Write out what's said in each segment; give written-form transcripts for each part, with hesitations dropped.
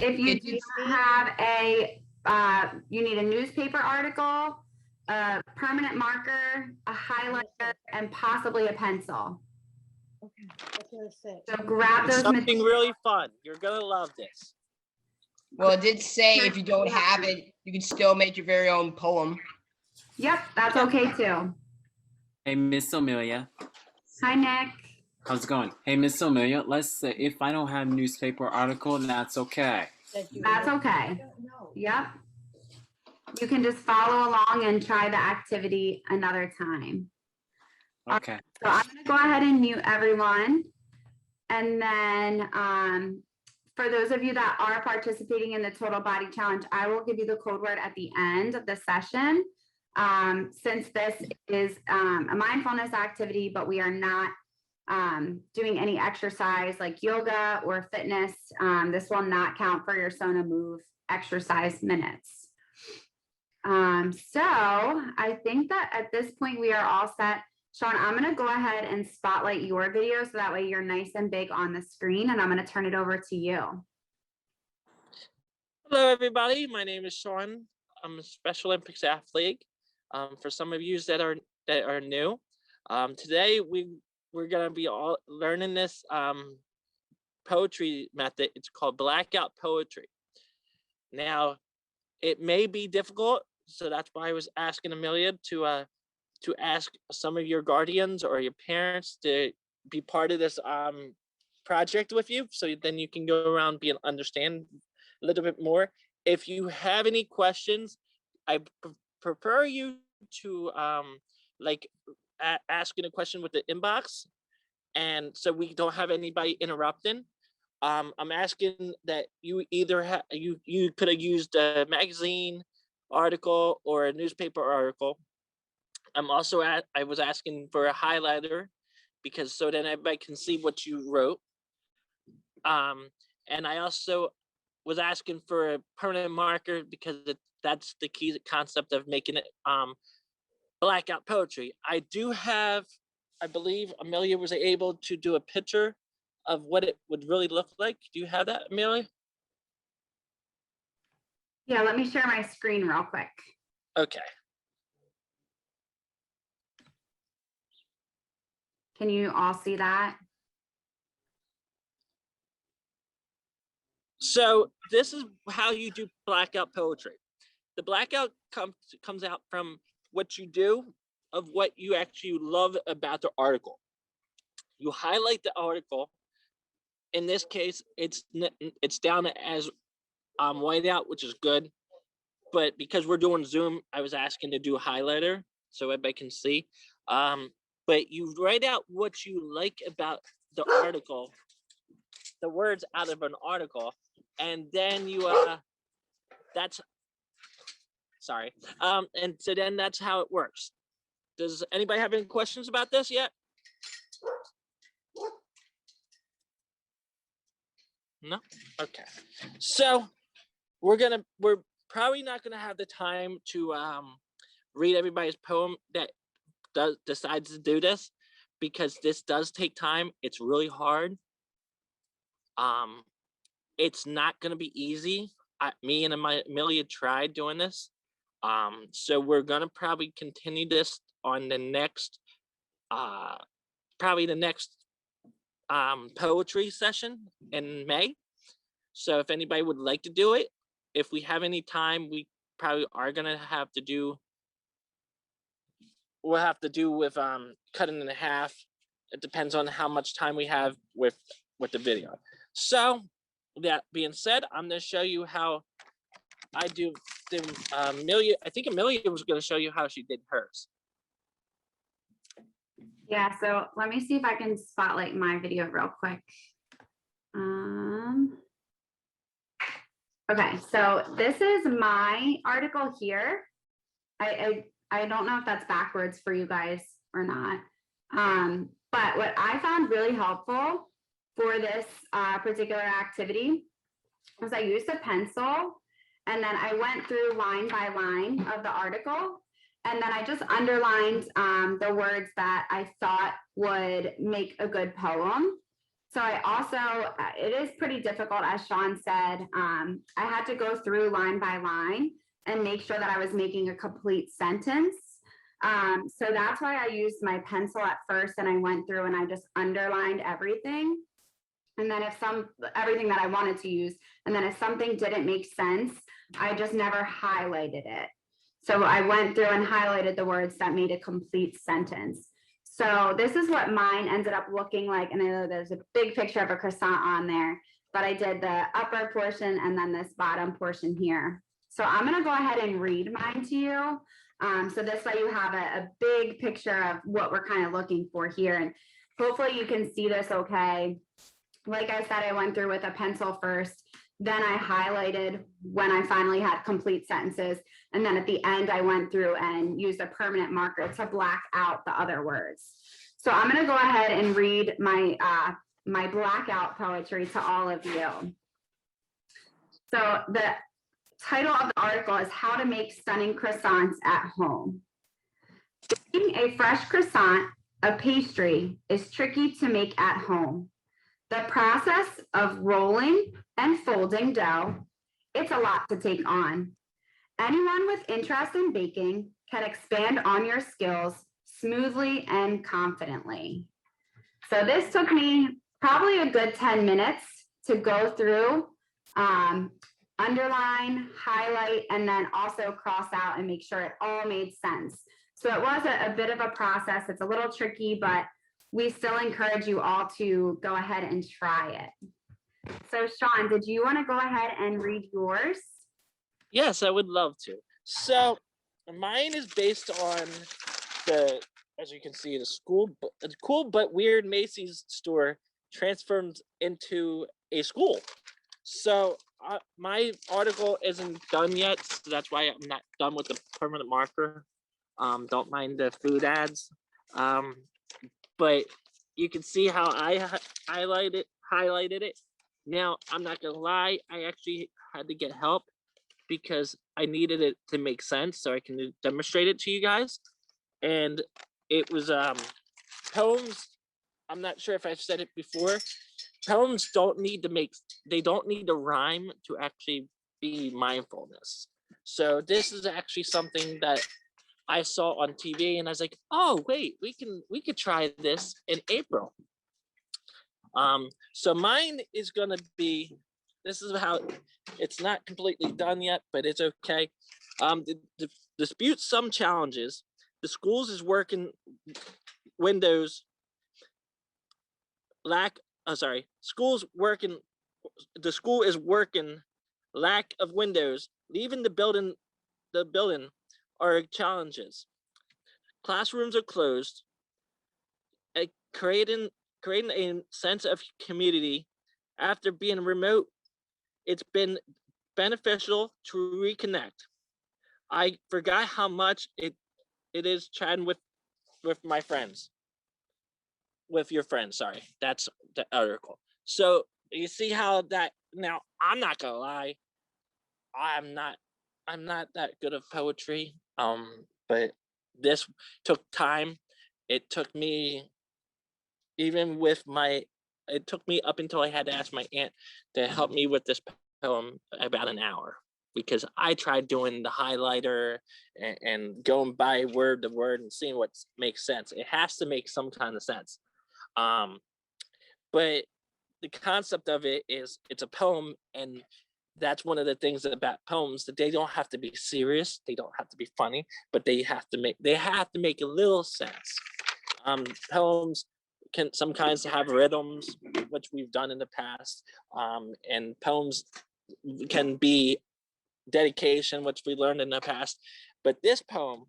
If you do have you need a newspaper article, a permanent marker, a highlighter, and possibly a pencil. Okay, that's what I said. So grab those. Something really fun. You're gonna love this. Well, it did say if you don't have it, you can still make your very own poem. Yep, that's okay too. Hey, Miss Amelia. Hi, Nick. How's it going? Hey, Miss Amelia, let's say if I don't have newspaper article, that's okay. That's okay. Yep. You can just follow along and try the activity another time. Okay. So I'm going to go ahead and mute everyone. And then for those of you that are participating in the Total Body Challenge, I will give you the code word at the end of the session. Since this is a mindfulness activity, but we are not doing any exercise like yoga or fitness, this will not count for your Sona Move exercise minutes. So I think that at this point we are all set. Shawn, I'm going to go ahead and spotlight your video so that way you're nice and big on the screen, and I'm going to turn it over to you. Hello, everybody. My name is Shawn. I'm a Special Olympics athlete. For some of you that are new, today we're going to be all learning this poetry method. It's called Blackout Poetry. Now, it may be difficult, so that's why I was asking Amelia to ask some of your guardians or your parents to be part of this project with you, so then you can go around and understand a little bit more. If you have any questions, I prefer you to asking a question with the inbox, and so we don't have anybody interrupting. I'm asking that you either you could have used a magazine article or a newspaper article. I was asking for a highlighter because so then everybody can see what you wrote. And I also was asking for a permanent marker because that's the key concept of making it blackout poetry. I believe Amelia was able to do a picture of what it would really look like. Do you have that, Amelia? Yeah, let me share my screen real quick. Okay. Can you all see that? So this is how you do blackout poetry. The blackout comes out from what you do of what you actually love about the article. You highlight the article. In this case, it's down as white out, which is good. But because we're doing Zoom, I was asking to do a highlighter so everybody can see. But you write out what you like about the article, the words out of an article, and then you and so then that's how it works. Does anybody have any questions about this yet? No? Okay. So we're probably not gonna have the time to read everybody's poem that decides to do this, because this does take time. It's really hard. It's not gonna be easy. Me and Amelia tried doing this. So we're gonna probably continue this on the next poetry session in May. So if anybody would like to do it, if we have any time, we probably are gonna have to do. We'll have to do with cutting in half. It depends on how much time we have with the video. So that being said, I'm gonna show you how I do Amelia. I think Amelia was gonna show you how she did hers. Yeah, so let me see if I can spotlight my video real quick. Okay, so this is my article here. I don't know if that's backwards for you guys or not. But what I found really helpful for this particular activity was I used a pencil, and then I went through line by line of the article, and then I just underlined the words that I thought would make a good poem. So I also, it is pretty difficult, as Shawn said. I had to go through line by line and make sure that I was making a complete sentence. So that's why I used my pencil at first, and I went through and I just underlined everything. And then everything that I wanted to use, and then if something didn't make sense, I just never highlighted it. So I went through and highlighted the words that made a complete sentence. So this is what mine ended up looking like. And I know there's a big picture of a croissant on there, but I did the upper portion and then this bottom portion here. So I'm gonna go ahead and read mine to you. So this way you have a big picture of what we're kind of looking for here. And hopefully you can see this okay. Like I said, I went through with a pencil first, then I highlighted when I finally had complete sentences. And then at the end, I went through and used a permanent marker to black out the other words. So I'm gonna go ahead and read my blackout poetry to all of you. So the title of the article is How to Make Stunning Croissants at Home. Baking a fresh croissant, a pastry, is tricky to make at home. The process of rolling and folding dough, it's a lot to take on. Anyone with interest in baking can expand on your skills smoothly and confidently. So this took me probably a good 10 minutes to go through, underline, highlight, and then also cross out and make sure it all made sense. So it was a bit of a process. It's a little tricky, but we still encourage you all to go ahead and try it. So Shawn, did you want to go ahead and read yours? Yes, I would love to. So mine is based on the, as you can see, the cool but weird Macy's store transformed into a school. So my article isn't done yet, so that's why I'm not done with the permanent marker. Don't mind the food ads. But you can see how I highlighted it. Now, I'm not gonna lie, I actually had to get help because I needed it to make sense so I can demonstrate it to you guys. And it was poems. I'm not sure if I've said it before. Poems don't need to rhyme to actually be mindfulness. So this is actually something that I saw on TV and I was like, oh wait, we could try this in April. So mine is gonna be, this is how, it's not completely done yet, but it's okay. Dispute some challenges. The schools is working windows. Schools working. The school is working. Lack of windows. Leaving the building are challenges. Classrooms are closed. Creating a sense of community after being remote, it's been beneficial to reconnect. I forgot how much it is chatting with my friends. With your friends, sorry. That's the article. So you see how that, now I'm not gonna lie, I'm not that good of poetry. But this took time. It took me it took me up until I had to ask my aunt to help me with this poem about an hour, because I tried doing the highlighter and going by word to word and seeing what makes sense. It has to make some kind of sense. But the concept of it is it's a poem, and that's one of the things about poems, that they don't have to be serious, they don't have to be funny, but they have to make a little sense. Poems can sometimes have rhythms, which we've done in the past, and poems can be dedication, which we learned in the past. But this poem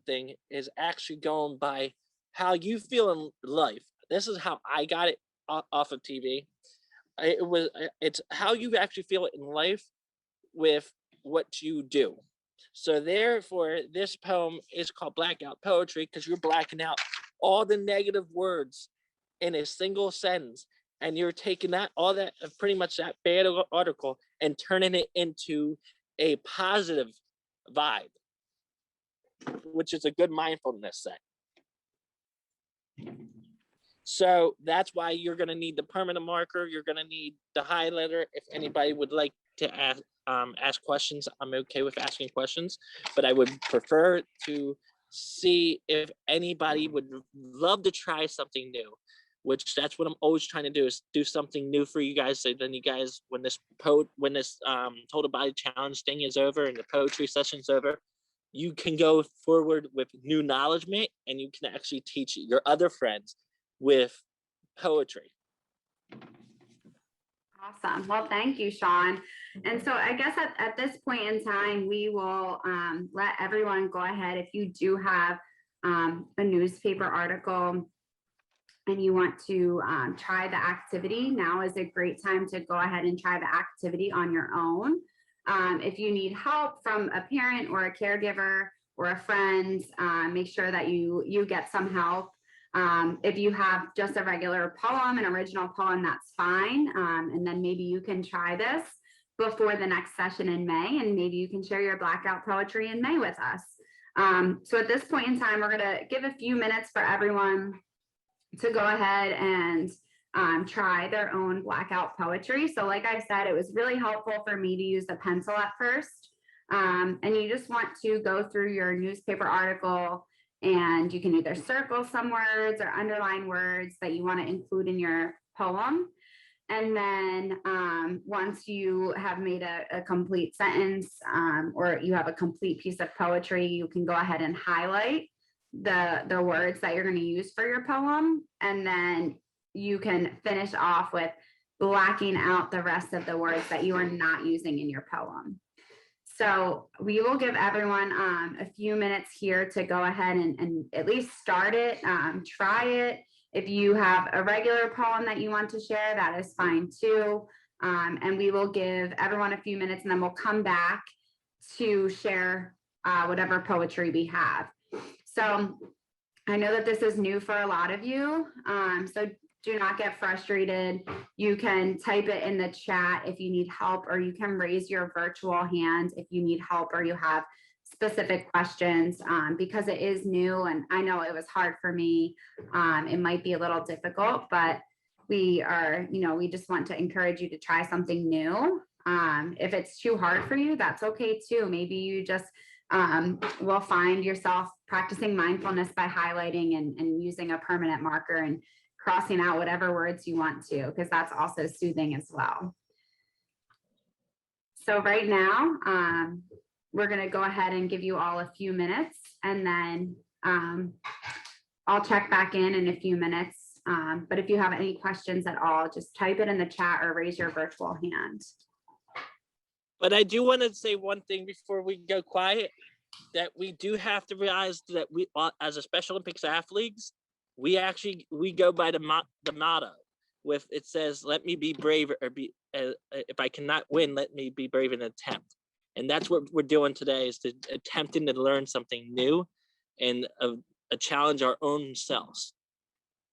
thing is actually going by how you feel in life. This is how I got it off of TV. It's how you actually feel in life with what you do. So therefore, this poem is called Blackout Poetry, because you're blacking out all the negative words in a single sentence, and you're taking all that pretty much that bad article and turning it into a positive vibe, which is a good mindfulness set. So that's why you're going to need the permanent marker. You're going to need the highlighter. If anybody would like to ask questions, I'm okay with asking questions, but I would prefer to see if anybody would love to try something new, which that's what I'm always trying to do, is do something new for you guys. So then you guys, when this total body challenge thing is over and the poetry session's over, you can go forward with new knowledge, and you can actually teach your other friends with poetry. Awesome. Well, thank you, Shawn. And so I guess at this point in time, we will let everyone go ahead. If you do have a newspaper article and you want to try the activity, now is a great time to go ahead and try the activity on your own. If you need help from a parent or a caregiver or a friend, make sure that you get some help. If you have just a regular poem, an original poem, that's fine. And then maybe you can try this before the next session in May, and maybe you can share your blackout poetry in May with us. So at this point in time, we're gonna give a few minutes for everyone to go ahead and try their own blackout poetry. So like I said, it was really helpful for me to use the pencil at first. And you just want to go through your newspaper article, and you can either circle some words or underline words that you want to include in your poem. And then once you have made a complete sentence or you have a complete piece of poetry, you can go ahead and highlight the words that you're going to use for your poem. And then you can finish off with blacking out the rest of the words that you are not using in your poem. So we will give everyone a few minutes here to go ahead and at least start it, try it. If you have a regular poem that you want to share, that is fine too. And we will give everyone a few minutes, and then we'll come back to share whatever poetry we have. So I know that this is new for a lot of you. So do not get frustrated. You can type it in the chat if you need help, or you can raise your virtual hand if you need help or you have specific questions, because it is new, and I know it was hard for me. It might be a little difficult, but we just want to encourage you to try something new. If it's too hard for you, that's okay too. Maybe you just will find yourself practicing mindfulness by highlighting and using a permanent marker and crossing out whatever words you want to, because that's also soothing as well. So right now, we're going to go ahead and give you all a few minutes, and then I'll check back in a few minutes. But if you have any questions at all, just type it in the chat or raise your virtual hand. But I do want to say one thing before we go quiet, that we do have to realize that we, as a Special Olympics athletes, we go by the motto with, it says, let me be brave, or if I cannot win, let me be brave and attempt. And that's what we're doing today, is attempting to learn something new and challenge our own selves.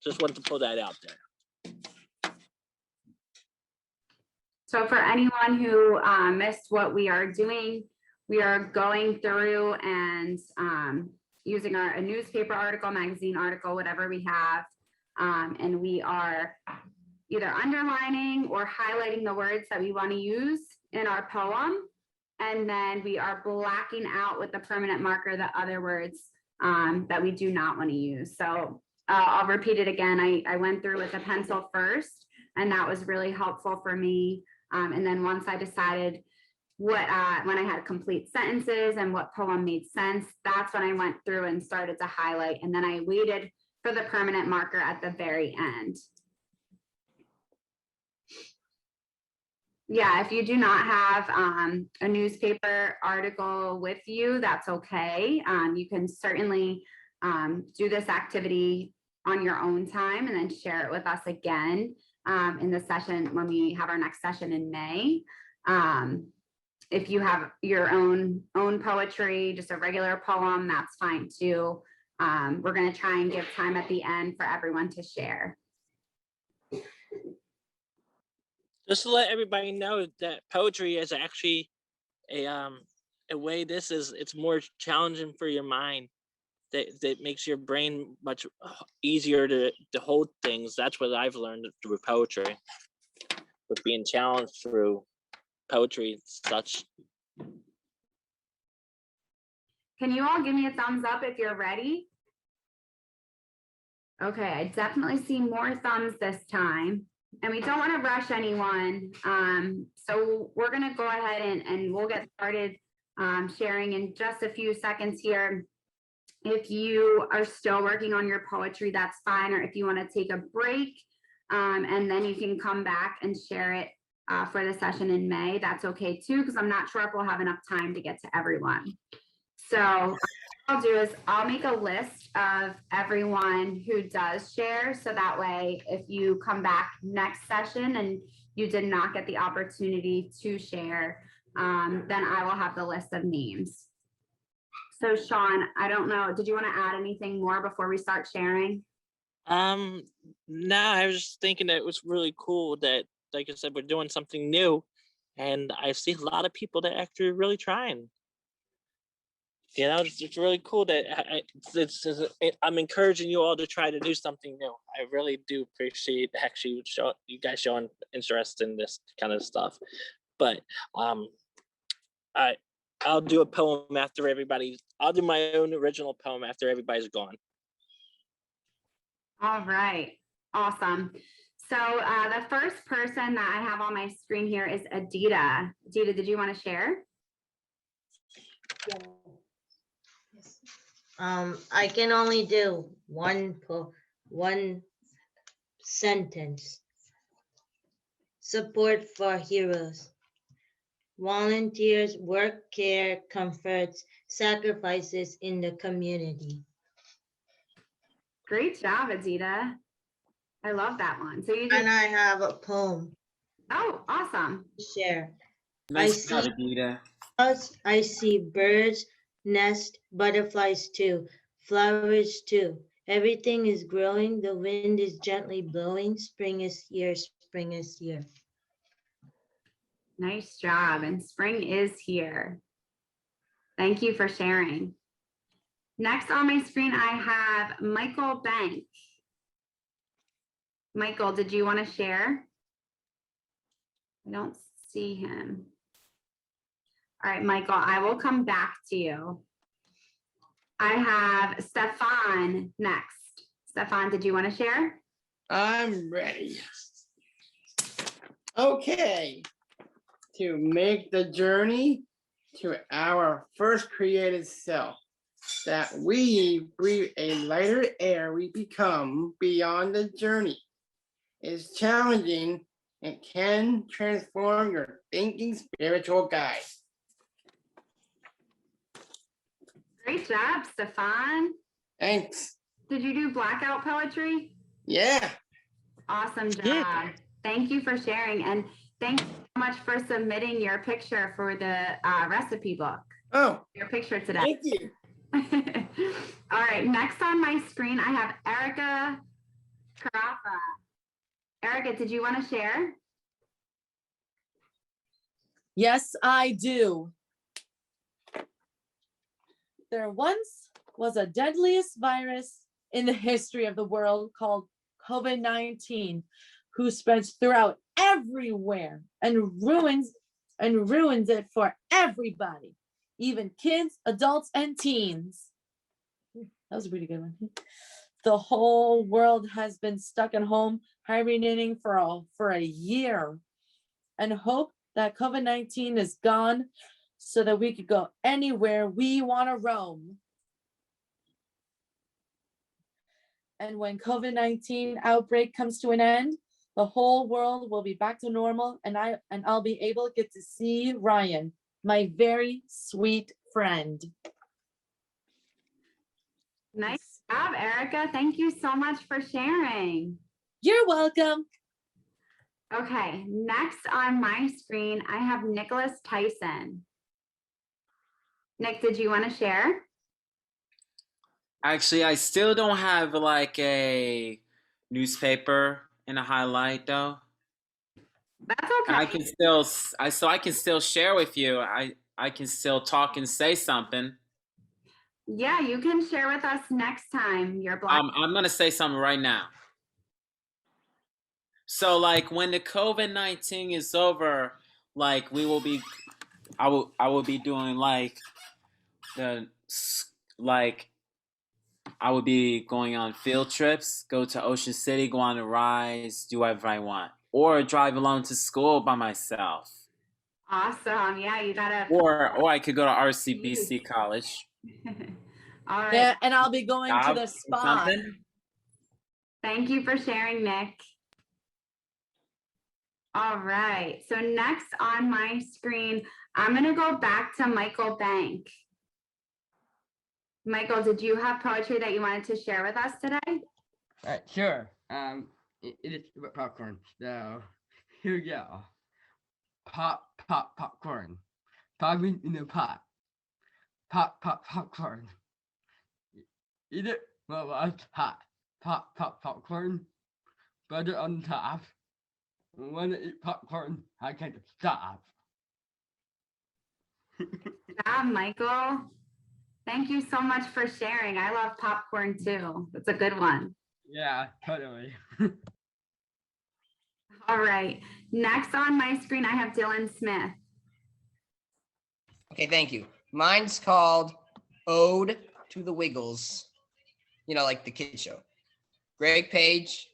Just wanted to pull that out there. So for anyone who missed what we are doing, we are going through and using a newspaper article, magazine article, whatever we have, and we are either underlining or highlighting the words that we want to use in our poem, and then we are blacking out with the permanent marker the other words that we do not want to use. So I'll repeat it again. I went through with a pencil first, and that was really helpful for me. And then once I decided when I had complete sentences and what poem made sense, that's when I went through and started to highlight. And then I waited for the permanent marker at the very end. Yeah, if you do not have a newspaper article with you, that's okay. You can certainly do this activity on your own time and then share it with us again in the session when we have our next session in May. If you have your own poetry, just a regular poem, that's fine too. We're going to try and give time at the end for everyone to share. Just to let everybody know that poetry is actually a way, it's more challenging for your mind that makes your brain much easier to hold things. That's what I've learned through poetry, with being challenged through poetry and such. Can you all give me a thumbs up if you're ready? Okay, I definitely see more thumbs this time. And we don't want to rush anyone. So we're going to go ahead and we'll get started sharing in just a few seconds here. If you are still working on your poetry, that's fine. Or if you want to take a break and then you can come back and share it for the session in May, that's okay too, because I'm not sure if we'll have enough time to get to everyone. So what I'll do is I'll make a list of everyone who does share. So that way, if you come back next session and you did not get the opportunity to share, then I will have the list of names. So Shawn, I don't know, did you want to add anything more before we start sharing? No, I was just thinking that it was really cool that, like I said, we're doing something new, and I see a lot of people that actually are really trying. You know, it's really cool that I'm encouraging you all to try to do something new. I really do appreciate actually you guys showing interest in this kind of stuff. But I'll do a poem after everybody. I'll do my own original poem after everybody's gone. All right, awesome. So the first person that I have on my screen here is Adita. Adita, did you want to share? I can only do one sentence. Support for heroes. Volunteers work, care, comforts, sacrifices in the community. Great job, Adita. I love that one. So you And I have a poem oh, awesome. to share. Nice job, Adita. I see birds, nest, butterflies too, flowers too. Everything is growing, the wind is gently blowing. Spring is here, spring is here. Nice job. And spring is here. Thank you for sharing. Next on my screen, I have Michael Bank. Michael, did you want to share? I don't see him. All right, Michael, I will come back to you. I have Stefan next. Stefan, did you want to share? I'm ready. Okay. To make the journey to our first created self, that we breathe a lighter air, we become beyond the journey, is challenging and can transform your thinking spiritual guide. Great job, Stefan. Thanks. Did you do Blackout Poetry? Yeah. Awesome job. Yeah. Thank you for sharing. And thanks so much for submitting your picture for the recipe book. Oh, Your picture today. thank you. All right, next on my screen, I have Erica Carafa. Erica, did you want to share? Yes, I do. There once was a deadliest virus in the history of the world called COVID-19, who spreads throughout everywhere and ruins it for everybody, even kids, adults, and teens. That was a pretty good one. The whole world has been stuck at home, hibernating for a year, and hope that COVID-19 is gone so that we could go anywhere we want to roam. And when COVID-19 outbreak comes to an end, the whole world will be back to normal, and I'll be able to get to see Ryan, my very sweet friend. Nice job, Erica. Thank you so much for sharing. You're welcome. Okay, next on my screen, I have Nicholas Tyson. Nick, did you want to share? Actually, I still don't have like a newspaper and a highlight though. That's okay. I can still share with you. I can still talk and say something. Yeah, you can share with us next time your black. I'm gonna say something right now. So like when the COVID-19 is over, like we will be, I will be doing like like I would be going on field trips, go to Ocean City, go on a rides, do whatever I want, or drive alone to school by myself. Awesome. Yeah, you gotta. Or I could go to RCBC College. All right. Yeah, and I'll be going to Job the or spa. something. Thank you for sharing, Nick. All right. So next on my screen, I'm going to go back to Michael Bank. Michael, did you have poetry that you wanted to share with us today? Sure. It is about popcorn. So here we go. Pop, pop, popcorn. Popping in a pot. Pop, pop, popcorn. Eat it while it's hot. Pop, pop, popcorn. Butter on top. When I eat popcorn, I can't stop. Good job, Michael. Thank you so much for sharing. I love popcorn too. That's a good one. Yeah, totally. All right. Next on my screen, I have Dylan Smith. Okay, thank you. Mine's called Ode to the Wiggles. You know, like the kid show. Greg Page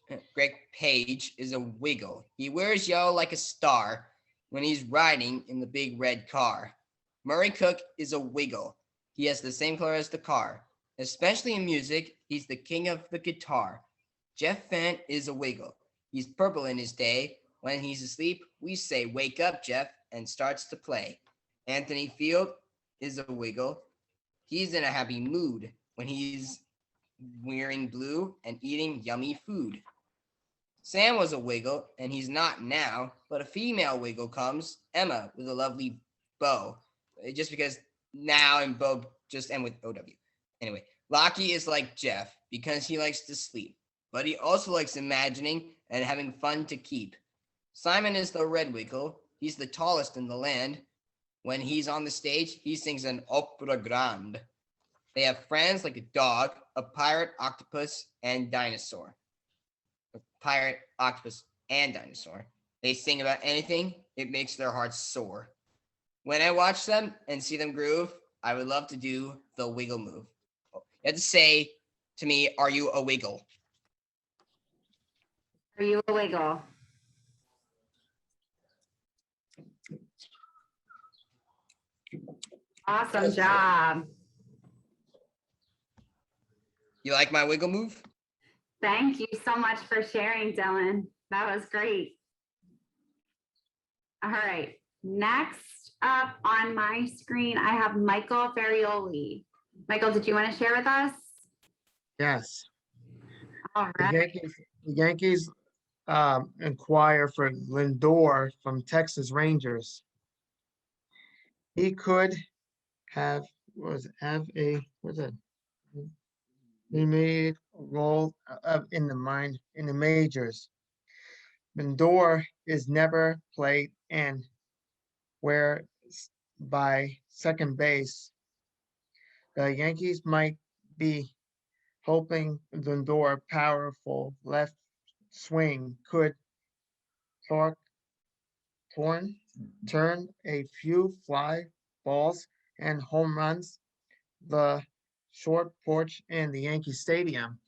is a wiggle. He wears yellow like a star when he's riding in the big red car. Murray Cook is a wiggle. He has the same color as the car. Especially in music, he's the king of the guitar. Jeff Fent is a wiggle. He's purple in his day. When he's asleep, we say, "Wake up, Jeff," and starts to play. Anthony Field is a wiggle. He's in a happy mood when he's wearing blue and eating yummy food. Sam was a wiggle, and he's not now, but a female wiggle comes, Emma, with a lovely bow. Just because now and bow just end with OW. Anyway, Lockie is like Jeff because he likes to sleep, but he also likes imagining and having fun to keep. Simon is the red wiggle. He's the tallest in the land. When he's on the stage, he sings an opera grande. They have friends like a dog, a pirate, octopus, and dinosaur. A pirate, octopus, and dinosaur. They sing about anything. It makes their hearts soar. When I watch them and see them groove, I would love to do the wiggle move. You have to say to me, "Are you a wiggle?" Are you a wiggle? Awesome job. You like my wiggle move? Thank you so much for sharing, Dylan. That was great. All right. Next up on my screen, I have Michael Ferrioli. Michael, did you want to share with us? Yes. All The right. Yankees inquire for Lindor from Texas Rangers. He could have he made a role in the majors. Lindor is never played and where by second base. The Yankees might be hoping Lindor powerful left swing could turn a few fly balls and home runs the short porch in the Yankee Stadium.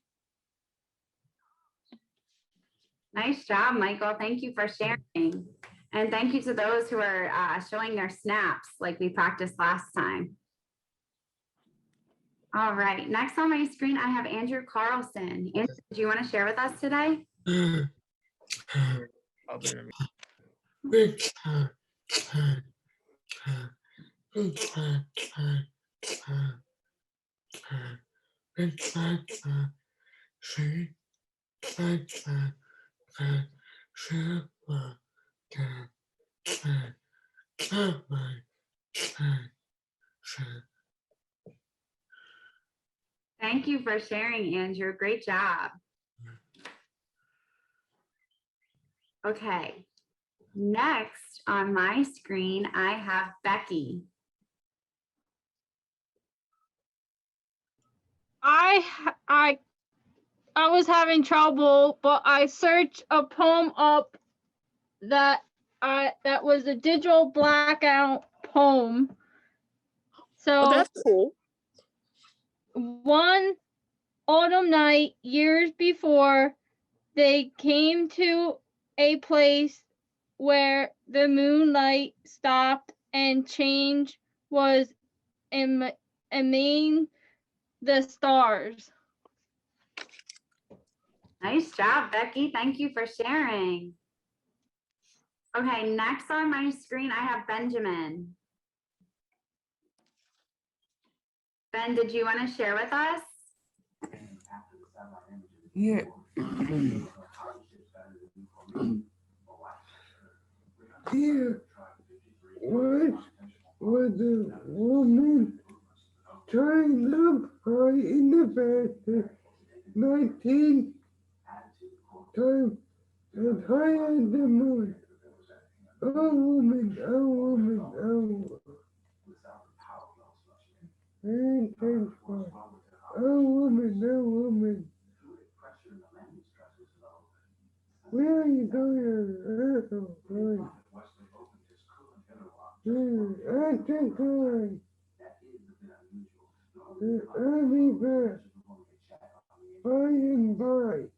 Nice job, Michael. Thank you for sharing. And thank you to those who are showing their snaps like we practiced last time. All right. Next on my screen, I have Andrew Carlson. Andrew, do you want to share with us today? Thank you for sharing, Andrew. Great job. Okay. Next on my screen, I have Becky. I was having trouble, but I searched a poem up that was a digital blackout poem. So Oh, that's cool. one autumn night, years before, they came to a place where the moonlight stopped and change was among the stars. Nice job, Becky. Thank you for sharing. Okay, next on my screen, I have Benjamin. Ben, did you want to share with us? Yeah. Here was a woman trying up high in the basket, 19 times as high as the moon. Oh woman, oh woman, oh woman. And thanks for, oh woman, oh woman. Where are you going? Oh, going. I think going. I'll be back. By and by.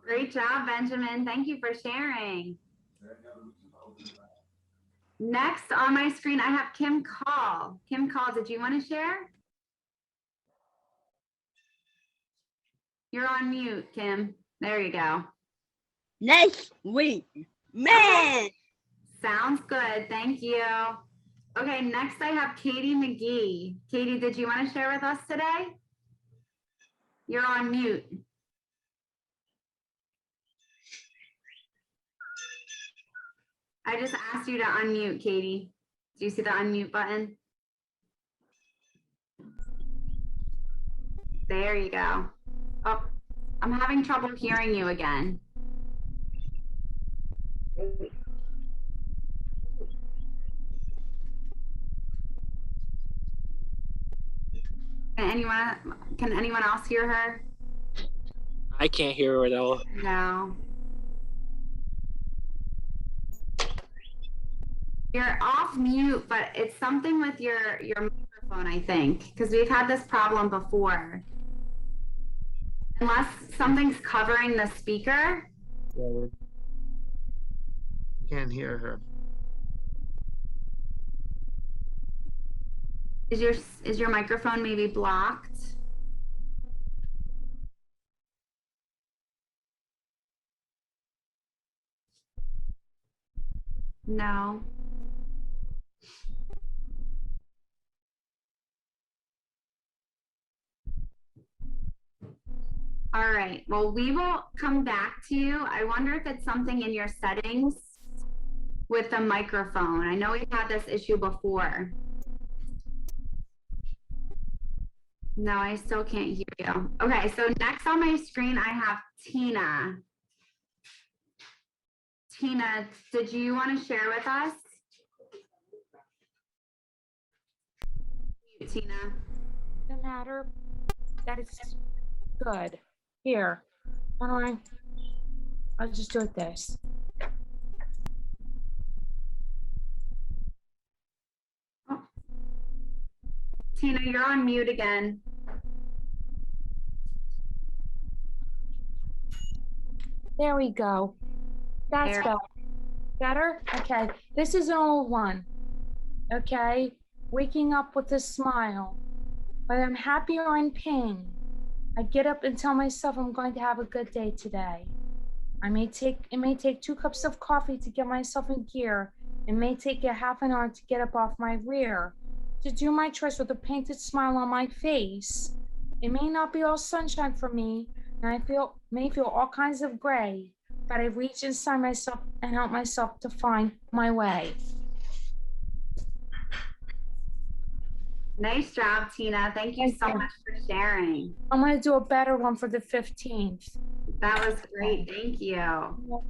Great job, Benjamin. Thank you for sharing. Next on my screen, I have Kim Call. Kim Call, did you want to share? You're on mute, Kim. There you go. Next week, man. Sounds good. Thank you. Okay, next I have Katie Mcgee. Katie, did you want to share with us today? You're on mute. I just asked you to unmute, Katie. Do you see the unmute button? There you go. Oh, I'm having trouble hearing you again. Can anyone else hear her? I can't hear her at all. No. You're off mute, but it's something with your microphone, I think, because we've had this problem before. Unless something's covering the speaker. Can't hear her. Is your microphone maybe blocked? No. All right, well, we will come back to you. I wonder if it's something in your settings with the microphone. I know we've had this issue before. No, I still can't hear you. Okay, so next on my screen, I have Tina. Tina, did you want to share with us? Tina. No matter. That is good. Here. I'll just do it this. Oh. Tina, you're on mute again. There we go. That's better. Better? Okay. This is an old one. Okay. Waking up with a smile. Whether I'm happy or in pain, I get up and tell myself I'm going to have a good day today. It may take 2 cups of coffee to get myself in gear. It may take a half an hour to get up off my rear, to do my chores with a painted smile on my face. It may not be all sunshine for me, and I may feel all kinds of gray, but I reach inside myself and help myself to find my way. Nice job, Tina. Thank you so much for sharing. I'm going to do a better one for the 15th. That was great. Thank you.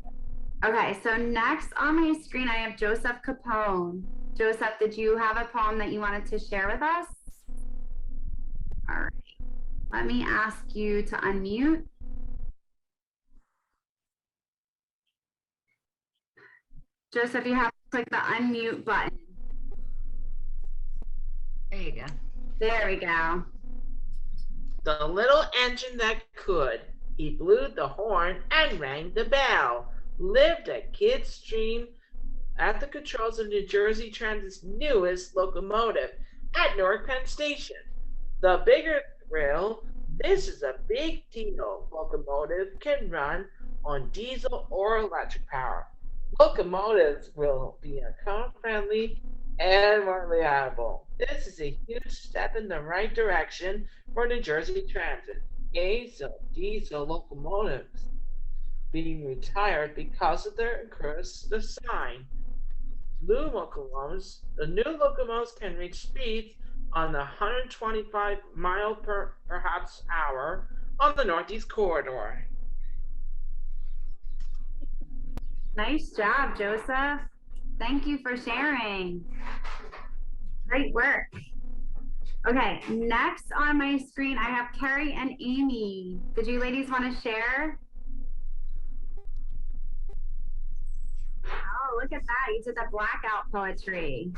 Okay, so next on my screen, I have Joseph Capone. Joseph, did you have a poem that you wanted to share with us? All right. Let me ask you to unmute. Joseph, you have to click the unmute button. There you go. There we go. The little engine that could, he blew the horn and rang the bell. Lived at Kid's Stream at the controls of New Jersey Transit's newest locomotive at Newark Penn Station. The bigger thrill, this is a big deal. Locomotive can run on diesel or electric power. Locomotives will be eco-friendly and more reliable. This is a huge step in the right direction for New Jersey Transit. Diesel locomotives being retired because of their increased design. The new locomotives can reach speeds on the 125 mile per perhaps hour on the Northeast Corridor. Nice job, Joseph. Thank you for sharing. Great work. Okay, next on my screen, I have Carrie and Amy. Did you ladies want to share? Oh, look at that. You did the Blackout Poetry.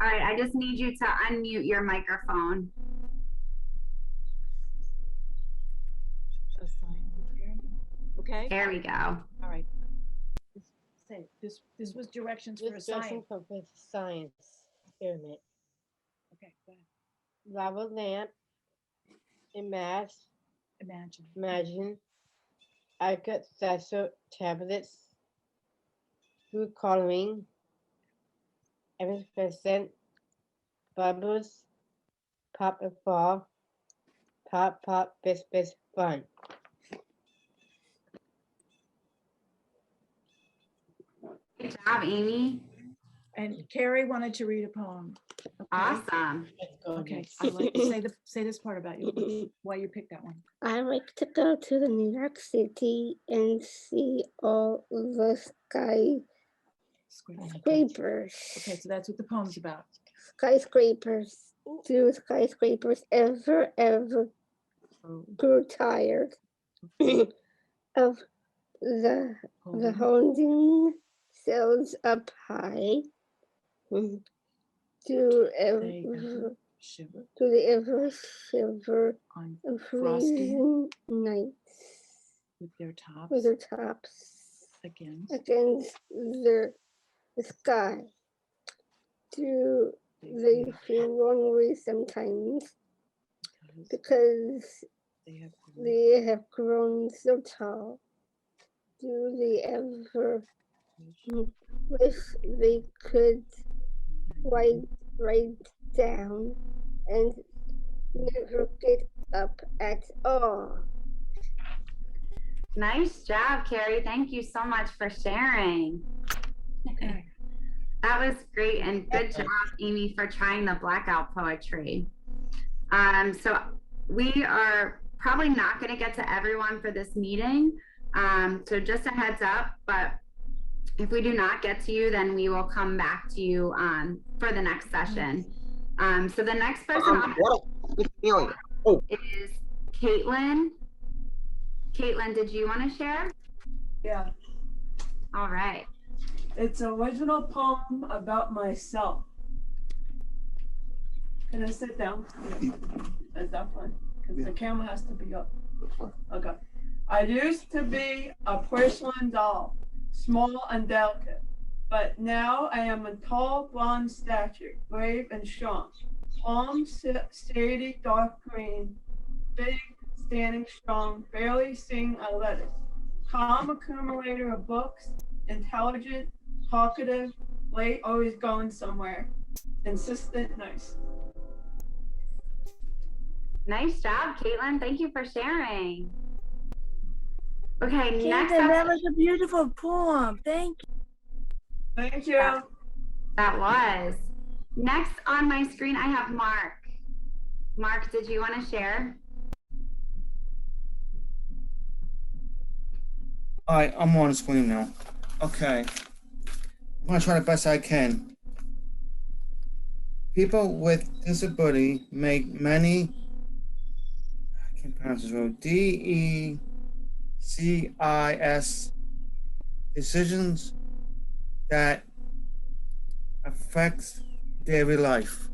All right, I just need you to unmute your microphone. Okay. There we go. All right. This was directions for a science. For science experiment. Okay, go ahead. Lava lamp. Imagine. I got special tablets. Food coloring. 7% bubbles. Pop and fall. Pop, best fun. Good job, Amy. And Carrie wanted to read a poem. Okay. Awesome. Okay, I'd like to say this part about you, why you picked that one. I like to go to the New York City and see all the skyscrapers. Okay, so that's what the poem's about. Skyscrapers. Do skyscrapers ever grew tired of the holding cells up high? Do they ever shiver on freezing nights with their tops against the sky? Do they feel lonely sometimes because they have grown so tall? Do they ever wish they could write down and never get up at all? Nice job, Carrie. Thank you so much for sharing. Okay. That was great, and good job, Amy, for trying the Blackout Poetry. So we are probably not going to get to everyone for this meeting. So just a heads up, but if we do not get to you, then we will come back to you for the next session. So the next person is Caitlin. Caitlin, did you want to share? Yeah. All right. It's an original poem about myself. Can I sit down? Is that fine? Because the camera has to be up. Okay. I used to be a porcelain doll, small and delicate, but now I am a tall blonde statue, brave and strong. Palms shady dark green, big, standing strong, barely seeing a lettuce. Calm accumulator of books, intelligent, talkative, late, always going somewhere. Insistent, nice. Nice job, Caitlin. Thank you for sharing. Okay, next Caitlin, up. that was a beautiful poem. Thank you. Thank you. That was. Next on my screen, I have Mark. Mark, did you want to share? All right, I'm on the screen now. Okay. I'm gonna try the best I can. People with disability make many, I can't pronounce this word, DECIS decisions that affects daily life.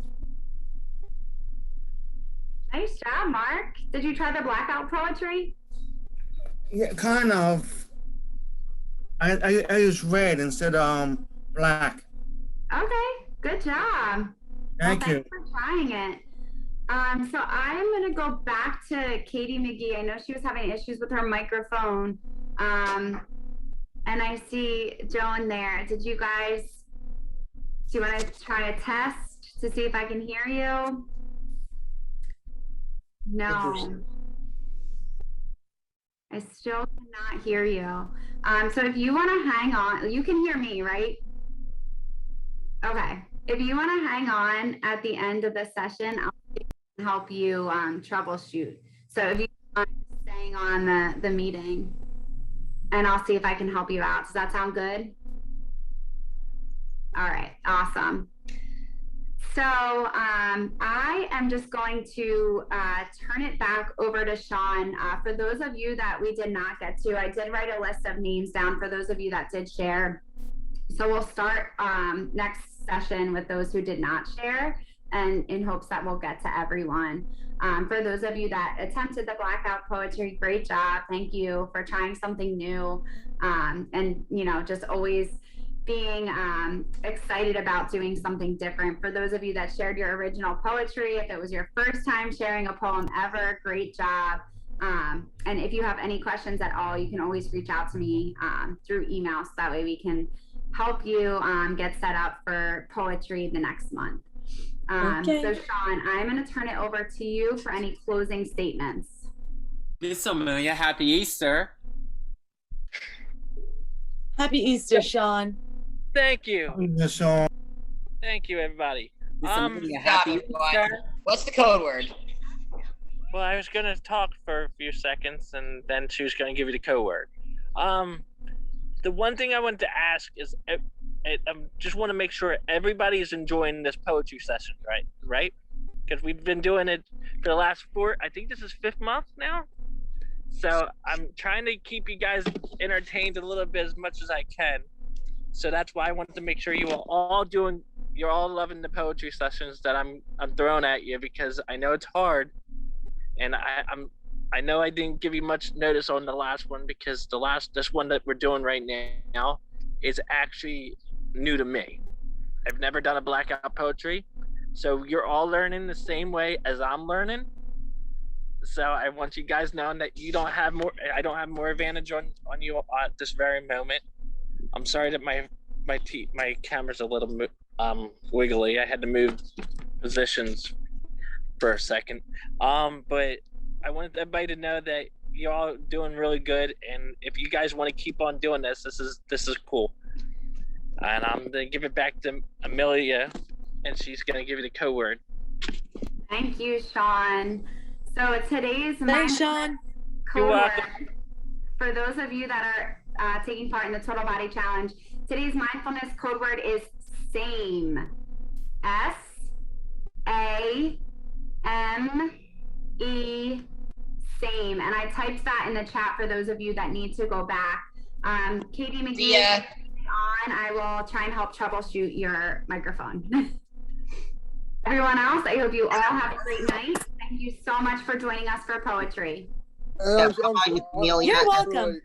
Nice job, Mark. Did you try the Blackout Poetry? Yeah, kind of. I use red instead of black. Okay, good job. Thank you. Thanks for trying it. So I'm gonna go back to Katie McGee. I know she was having issues with her microphone. And I see Joan there. Did you guys, do you want to try a test to see if I can hear you? No. I still cannot hear you. So if you want to hang on, you can hear me, right? Okay. If you want to hang on at the end of the session, I'll help you troubleshoot. So if you want staying on the meeting, and I'll see if I can help you out. Does that sound good? All right, awesome. So I am just going to turn it back over to Shawn. For those of you that we did not get to, I did write a list of names down for those of you that did share. So we'll start next session with those who did not share, and in hopes that we'll get to everyone. For those of you that attempted the Blackout Poetry, great job. Thank you for trying something new. And, you know, just always being excited about doing something different. For those of you that shared your original poetry, if it was your first time sharing a poem ever, great job. And if you have any questions at all, you can always reach out to me through email, so that way we can help you get set up for poetry the next month. Okay. So Shawn, I'm going to turn it over to you for any closing statements. Miss Amelia, happy Easter. Happy Easter, Shawn. Thank you. Shawn. Thank you, everybody. Good job, everyone. What's the code word? Well, I was gonna talk for a few seconds, and then she was gonna give you the code word. The one thing I wanted to ask is, I just want to make sure everybody is enjoying this poetry session, right? Because we've been doing it for the last I think this is 5th month now. So I'm trying to keep you guys entertained a little bit as much as I can. So that's why I wanted to make sure you're all loving the poetry sessions that I'm throwing at you, because I know it's hard, and I know I didn't give you much notice on the last one, because this one that we're doing right now is actually new to me. I've never done a Blackout Poetry, so you're all learning the same way as I'm learning. So I want you guys knowing that I don't have more advantage on you at this very moment. I'm sorry that my camera's a little wiggly. I had to move positions for a second. But I wanted everybody to know that you're all doing really good, and if you guys want to keep on doing this is cool. And I'm gonna give it back to Amelia, and she's gonna give you the code word. Thank you, Shawn. So today's Thanks, Shawn. Code word, for those of you that are taking part in the Total Body Challenge, today's mindfulness code word is SAME. SAME. SAME. And I typed that in the chat for those of you that need to go back. Katie McGee, I will try and help troubleshoot your microphone. Everyone else, I hope you all have a great night. Thank you so much for joining us for poetry. You're welcome.